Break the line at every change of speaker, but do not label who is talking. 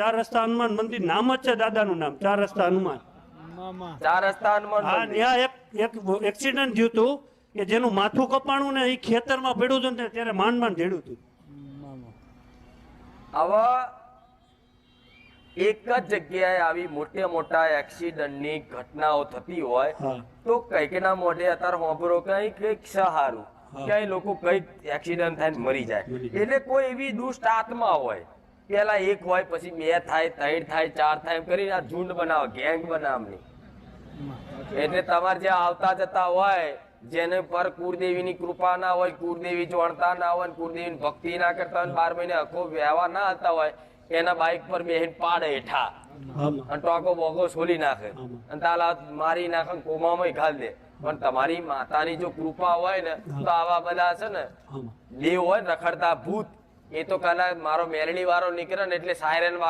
ચાર રસ્તા હનુમાન મંદિર નામ જ છે દાદાનું નામ, ચાર રસ્તા હનુમાન.
ચાર રસ્તા હનુમાન
હા,
મંદિર.
ત્યાં એક એક્સિડન્ટ થયું હતું કે જેનું માથું કપાણું ને એ ખેતરમાં પડ્યું હતું ને ત્યારે માંડ માંડ જેડ્યું હતું.
આવા એક જ જગ્યાએ આવી મોટા એક્સિડન્ટની ઘટનાઓ થતી હોય
હા.
તો કઈકના મોઢે અત્યારે હોંભરો કઈક સહારું ક્યાંય લોકો કઈક એક્સિડન્ટ થાય ને મરી જાય. એટલે કોઈ એવી દુષ્ટ આત્મા હોય, પેલા એક હોય પછી બે થાય, ત્રણ થાય, ચાર થાય, એમ કરીને આ ઝુંડ બનાવે, ગેંગ બનાવની. એટલે તમારે જે આવતા જતા હોય જેને પર કુળદેવીની કૃપા ના હોય, કુળદેવી જોડતા ના હોય, કુળદેવીની ભક્તિ ના કરતા હોય, 12 મહિને આખો વ્યવહાર ના આવતા હોય, એના બાઇક પર બેહીને પાડે હેઠા અને ટોકો બોકો છોલી નાખે અને તાલા મારી નાખે, કોમામાં ઘાલ દે. પણ તમારી માતાની જો કૃપા હોય ને તો આવા બધા છે ને દેવ હોય રખડતા ભૂત, એ તો કલા મારો મેલડી વાળો નીકળે ને એટલે સાયરન વાગે.